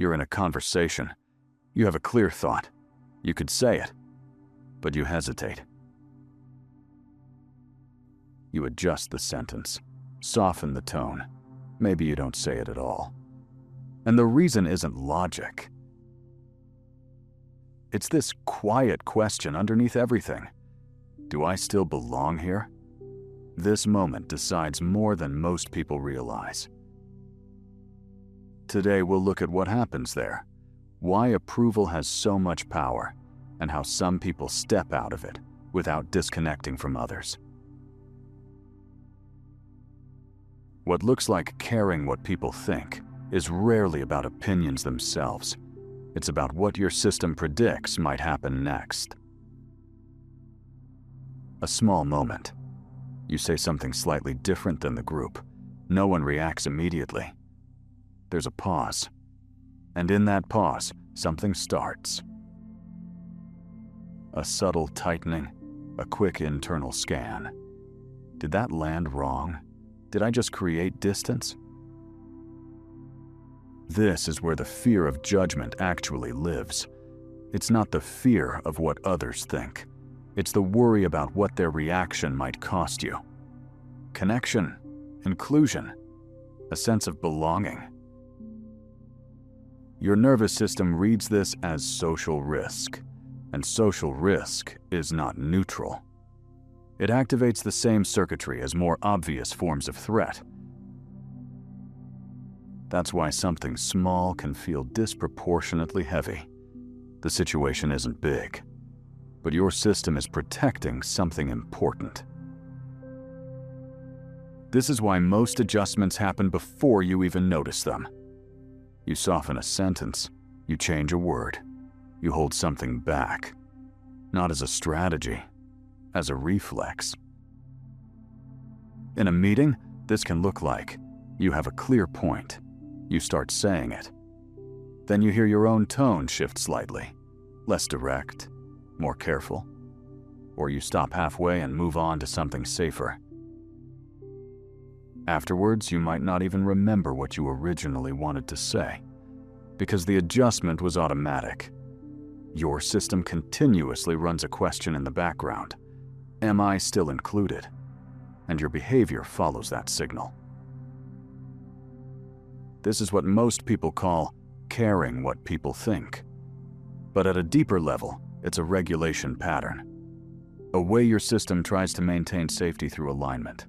You're in a conversation. You have a clear thought. You could say it, but you hesitate. You adjust the sentence, soften the tone. Maybe you don't say it at all. And the reason isn't logic. It's this quiet question underneath everything. Do I still belong here? This moment decides more than most people realize. Today we'll look at what happens there, why approval has so much power, and how some people step out of it without disconnecting from others. What looks like caring what people think is rarely about opinions themselves. It's about what your system predicts might happen next. A small moment. You say something slightly different than the group. No one reacts immediately. There's a pause. And in that pause, something starts. A subtle tightening, a quick internal scan. Did that land wrong? Did I just create distance? This is where the fear of judgment actually lives. It's not the fear of what others think. It's the worry about what their reaction might cost you. Connection, inclusion, a sense of belonging. Your nervous system reads this as social risk, and social risk is not neutral. It activates the same circuitry as more obvious forms of threat. That's why something small can feel disproportionately heavy. The situation isn't big, but your system is protecting something important. This is why most adjustments happen before you even notice them. You soften a sentence, you change a word, you hold something back, not as a strategy, as a reflex. In a meeting, this can look like you have a clear point. You start saying it. Then you hear your own tone shift slightly, less direct, more careful. Or you stop halfway and move on to something safer. Afterwards, you might not even remember what you originally wanted to say, because the adjustment was automatic. Your system continuously runs a question in the background. Am I still included? And your behavior follows that signal. This is what most people call caring what people think. But at a deeper level, it's a regulation pattern, a way your system tries to maintain safety through alignment.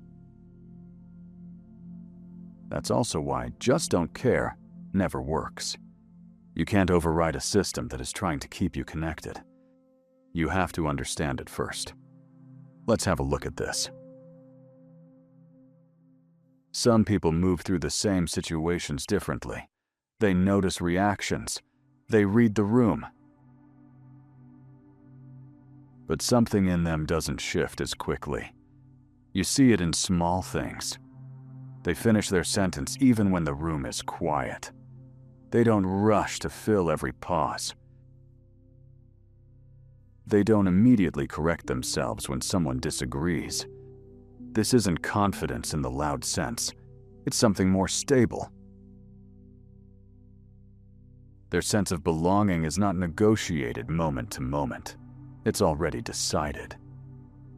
That's also why just don't care never works. You can't override a system that is trying to keep you connected. You have to understand it first. Let's have a look at this. Some people move through the same situations differently. They notice reactions. They read the room. But something in them doesn't shift as quickly. You see it in small things. They finish their sentence even when the room is quiet. They don't rush to fill every pause. They don't immediately correct themselves when someone disagrees. This isn't confidence in the loud sense. It's something more stable. Their sense of belonging is not negotiated moment to moment. It's already decided.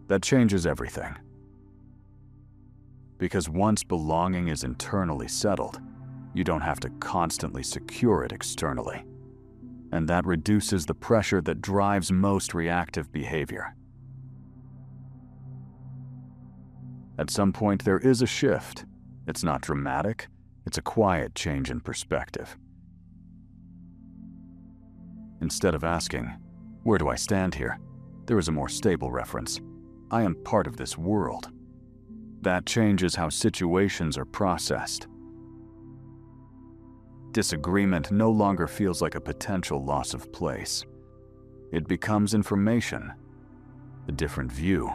That changes everything. Because once belonging is internally settled, you don't have to constantly secure it externally. And that reduces the pressure that drives most reactive behavior. At some point, there is a shift. It's not dramatic. It's a quiet change in perspective. Instead of asking, "Where do I stand here?" there is a more stable reference. "I am part of this world." That changes how situations are processed. Disagreement no longer feels like a potential loss of place. It becomes information, a different view,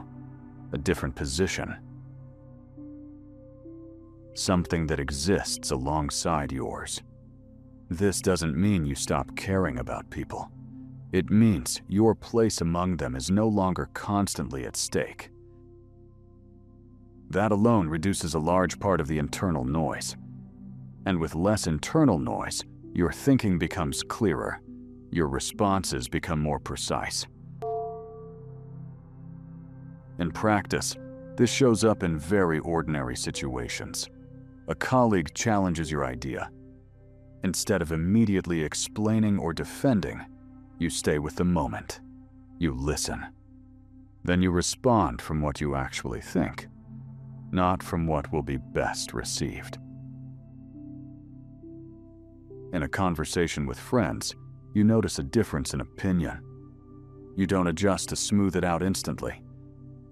a different position. Something that exists alongside yours. This doesn't mean you stop caring about people. It means your place among them is no longer constantly at stake. That alone reduces a large part of the internal noise. And with less internal noise, Your thinking becomes clearer. Your responses become more precise. In practice, this shows up in very ordinary situations. A colleague challenges your idea. Instead of immediately explaining or defending, you stay with the moment. You listen. Then you respond from what you actually think, not from what will be best received. In a conversation with friends, you notice a difference in opinion. You don't adjust to smooth it out instantly.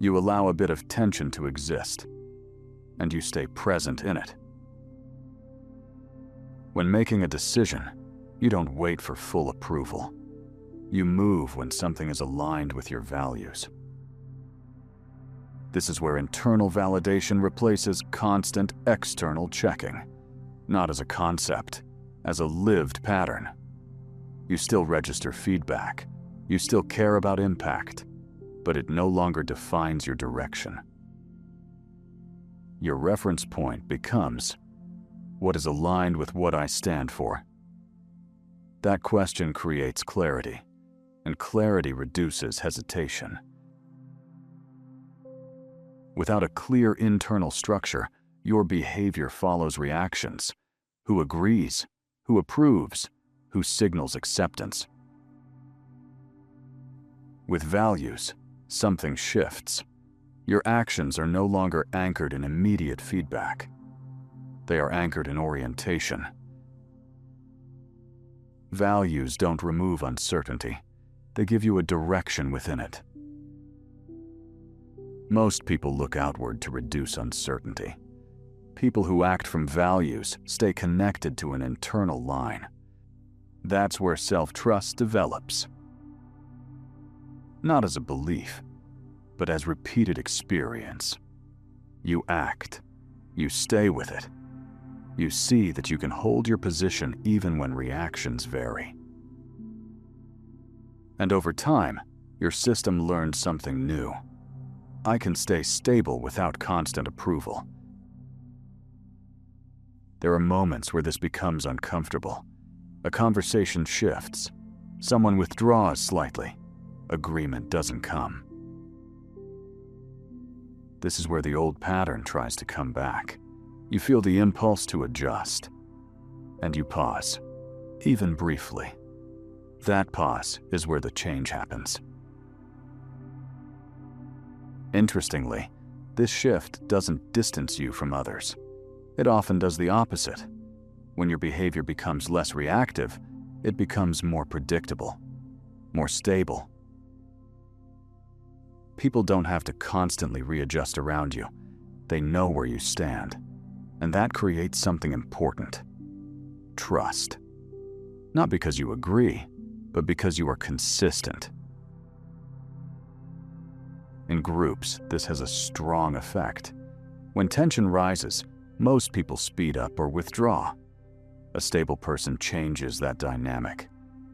You allow a bit of tension to exist, and you stay present in it. When making a decision, you don't wait for full approval. You move when something is aligned with your values. This is where internal validation replaces constant external checking, not as a concept, as a lived pattern. You still register feedback, you still care about impact, but it no longer defines your direction. Your reference point becomes, what is aligned with what I stand for? That question creates clarity, and clarity reduces hesitation. Without a clear internal structure, your behavior follows reactions. Who agrees? Who approves? Who signals acceptance? With values, something shifts. Your actions are no longer anchored in immediate feedback. They are anchored in orientation. Values don't remove uncertainty. They give you a direction within it. Most people look outward to reduce uncertainty. People who act from values stay connected to an internal line. That's where self-trust develops. Not as a belief, but as repeated experience. You act. You stay with it. You see that you can hold your position even when reactions vary. And over time, your system learns something new. I can stay stable without constant approval. There are moments where this becomes uncomfortable. A conversation shifts. Someone withdraws slightly. Agreement doesn't come. This is where the old pattern tries to come back. You feel the impulse to adjust, and you pause, even briefly. That pause is where the change happens. Interestingly, this shift doesn't distance you from others. It often does the opposite. When your behavior becomes less reactive, it becomes more predictable, more stable. People don't have to constantly readjust around you. They know where you stand. And that creates something important. Trust. Not because you agree, but because you are consistent. In groups, this has a strong effect. When tension rises, most people speed up or withdraw. A stable person changes that dynamic,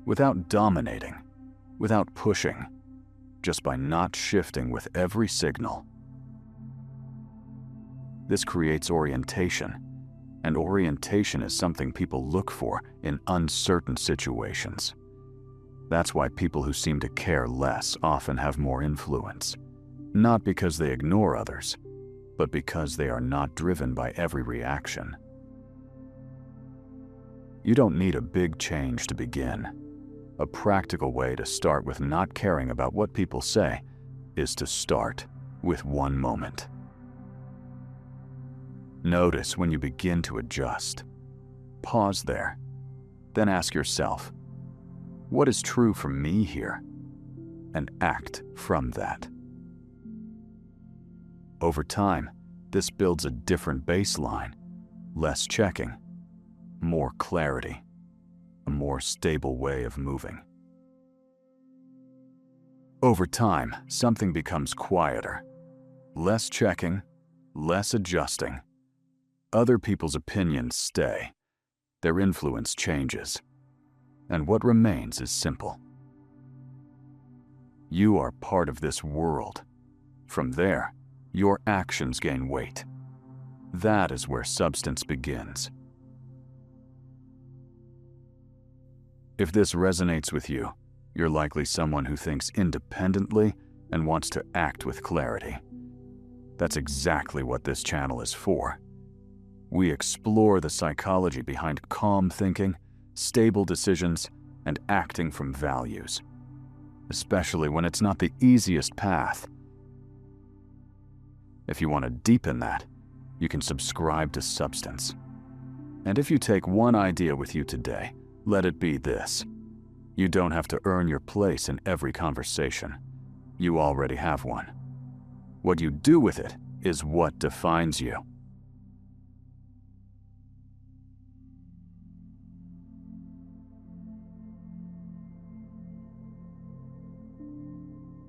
without dominating, without pushing, just by not shifting with every signal. This creates orientation, and orientation is something people look for in uncertain situations. That's why people who seem to care less often have more influence, not because they ignore others, but because they are not driven by every reaction. You don't need a big change to begin. A practical way to start with not caring about what people say is to start with one moment. Notice when you begin to adjust. Pause there. Then ask yourself, what is true for me here? And act from that. Over time, this builds a different baseline, less checking, more clarity, a more stable way of moving. Over time, something becomes quieter, less checking, less adjusting. Other people's opinions stay, their influence changes, and what remains is simple. You are part of this world. From there, your actions gain weight. That is where substance begins. If this resonates with you, you're likely someone who thinks independently and wants to act with clarity. That's exactly what this channel is for. We explore the psychology behind calm thinking, stable decisions, and acting from values, especially when it's not the easiest path. If you want to deepen that, you can subscribe to Substance. And if you take one idea with you today, let it be this: you don't have to earn your place in every conversation. You already have one. What you do with it is what defines you.